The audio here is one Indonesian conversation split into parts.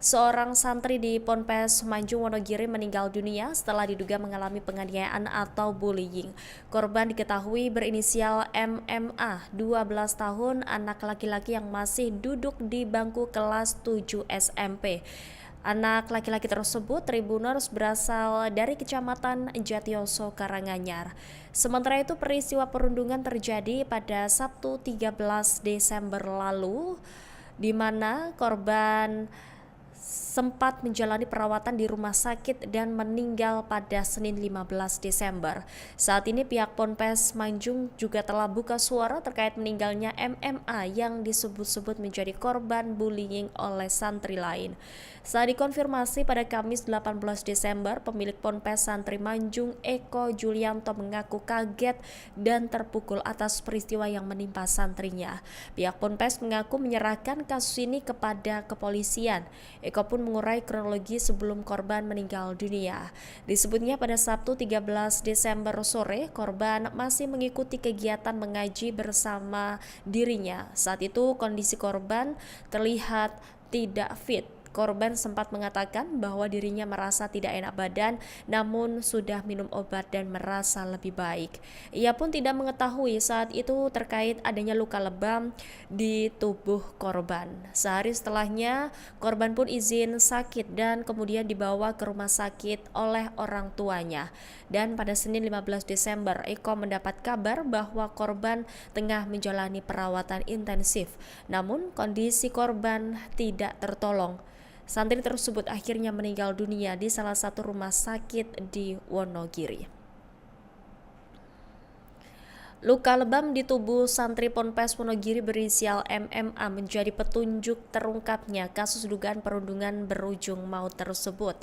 Seorang santri di Ponpes Manjung Wonogiri meninggal dunia setelah diduga mengalami penganiayaan atau bullying. Korban diketahui berinisial MMA, 12 tahun, anak laki-laki yang masih duduk di bangku kelas 7 SMP. Anak laki-laki tersebut Tribuners berasal dari Kecamatan Jatiyoso, Karanganyar. Sementara itu peristiwa perundungan terjadi pada Sabtu 13 Desember lalu, di mana korban sempat menjalani perawatan di rumah sakit dan meninggal pada Senin 15 Desember. Saat ini pihak Ponpes Manjung juga telah buka suara terkait meninggalnya MMA yang disebut-sebut menjadi korban bullying oleh santri lain. Saat dikonfirmasi pada Kamis 18 Desember, pemilik Ponpes Santri Manjung Eko Julianto mengaku kaget dan terpukul atas peristiwa yang menimpa santrinya. Pihak Ponpes mengaku menyerahkan kasus ini kepada kepolisian. Eko pun mengurai kronologi sebelum korban meninggal dunia. Disebutnya pada Sabtu 13 Desember sore, korban masih mengikuti kegiatan mengaji bersama dirinya. Saat itu kondisi korban terlihat tidak fit. Korban sempat mengatakan bahwa dirinya merasa tidak enak badan, namun sudah minum obat dan merasa lebih baik. Ia pun tidak mengetahui saat itu terkait adanya luka lebam di tubuh korban. Sehari setelahnya, korban pun izin sakit dan kemudian dibawa ke rumah sakit oleh orang tuanya. Dan pada Senin 15 Desember, Eko mendapat kabar bahwa korban tengah menjalani perawatan intensif. Namun, kondisi korban tidak tertolong. Santri tersebut akhirnya meninggal dunia di salah satu rumah sakit di Wonogiri. Luka lebam di tubuh santri Ponpes Wonogiri berinisial MMA menjadi petunjuk terungkapnya kasus dugaan perundungan berujung maut tersebut.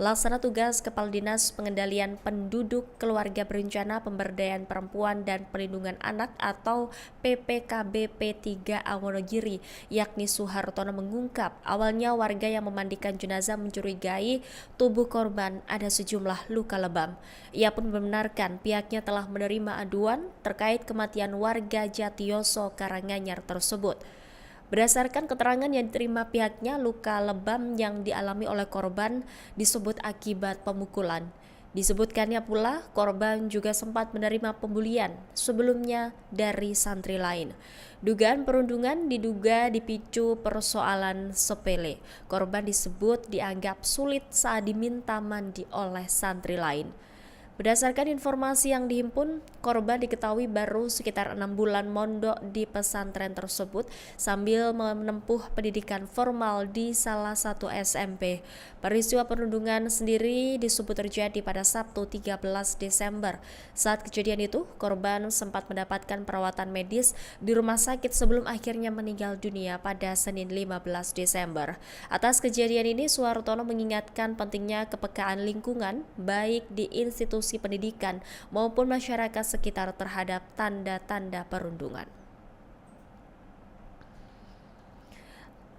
Pelaksana tugas Kepala Dinas Pengendalian Penduduk, Keluarga Berencana, Pemberdayaan Perempuan dan Perlindungan Anak atau PPKB P3A Wonogiri, yakni Suhartono mengungkap awalnya warga yang memandikan jenazah mencurigai tubuh korban ada sejumlah luka lebam. Ia pun membenarkan pihaknya telah menerima aduan terkait kematian warga Jatiyoso, Karanganyar tersebut. Berdasarkan keterangan yang diterima pihaknya, luka lebam yang dialami oleh korban disebut akibat pemukulan. Disebutkannya pula, korban juga sempat menerima pembulian sebelumnya dari santri lain. Dugaan perundungan diduga dipicu persoalan sepele. Korban disebut dianggap sulit saat diminta mandi oleh santri lain. Berdasarkan informasi yang dihimpun, korban diketahui baru sekitar 6 bulan mondok di pesantren tersebut sambil menempuh pendidikan formal di salah satu SMP. Peristiwa perundungan sendiri disebut terjadi pada Sabtu 13 Desember. Saat kejadian itu, korban sempat mendapatkan perawatan medis di rumah sakit sebelum akhirnya meninggal dunia pada Senin 15 Desember. Atas kejadian ini, Suhartono mengingatkan pentingnya kepekaan lingkungan baik di institusi pendidikan maupun masyarakat sekitar terhadap tanda-tanda perundungan.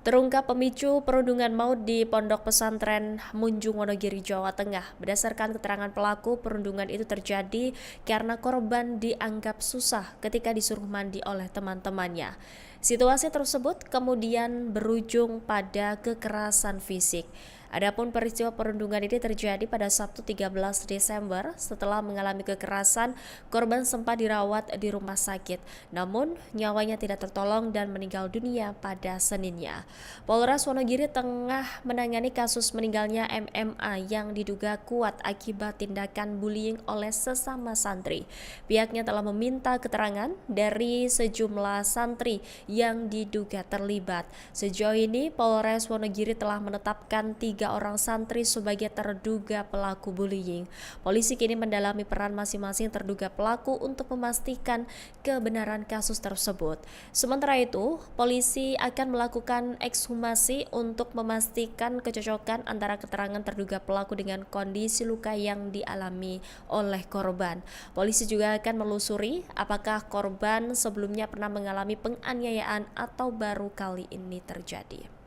Terungkap pemicu perundungan maut di Pondok Pesantren Munjung Wonogiri, Jawa Tengah. Berdasarkan keterangan pelaku, perundungan itu terjadi karena korban dianggap susah ketika disuruh mandi oleh teman-temannya. Situasi tersebut kemudian berujung pada kekerasan fisik. Adapun peristiwa perundungan ini terjadi pada Sabtu 13 Desember. Setelah mengalami kekerasan, korban sempat dirawat di rumah sakit. Namun, nyawanya tidak tertolong dan meninggal dunia pada Seninnya. Polres Wonogiri tengah menangani kasus meninggalnya MMA yang diduga kuat akibat tindakan bullying oleh sesama santri. Pihaknya telah meminta keterangan dari sejumlah santri yang diduga terlibat. Sejauh ini, Polres Wonogiri telah menetapkan 3 orang santri sebagai terduga pelaku bullying. Polisi kini mendalami peran masing-masing terduga pelaku untuk memastikan kebenaran kasus tersebut. Sementara itu, polisi akan melakukan ekshumasi untuk memastikan kecocokan antara keterangan terduga pelaku dengan kondisi luka yang dialami oleh korban. Polisi juga akan melusuri apakah korban sebelumnya pernah mengalami penganiayaan atau baru kali ini terjadi.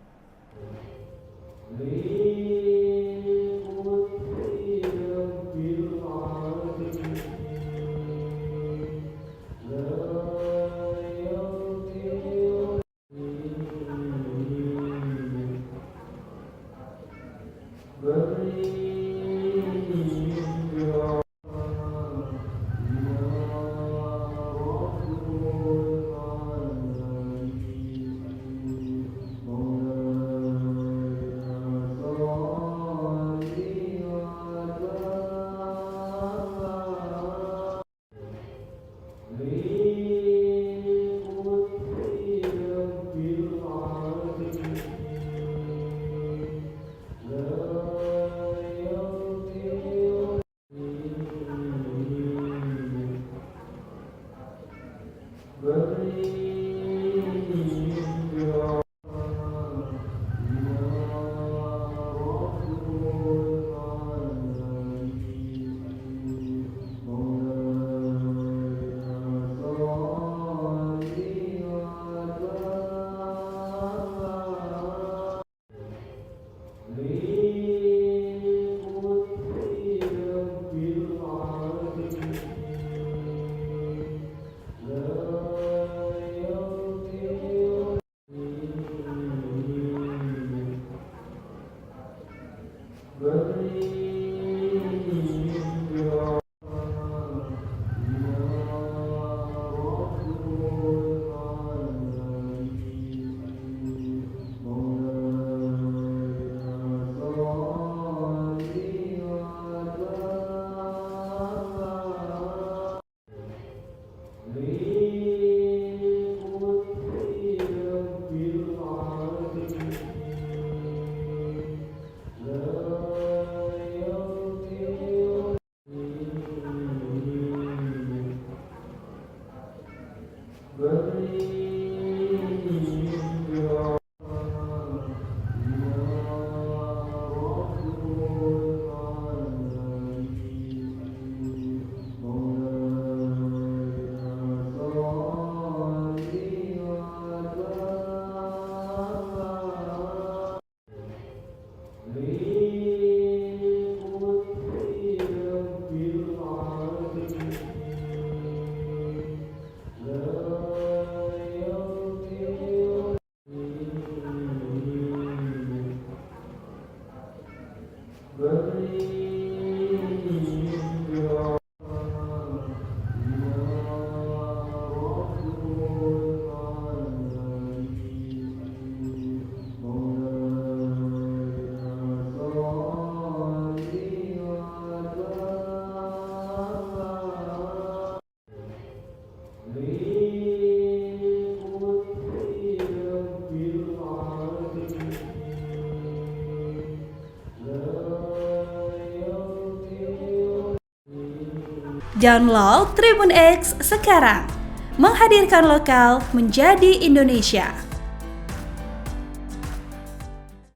Download Tribun X sekarang, menghadirkan lokal menjadi Indonesia.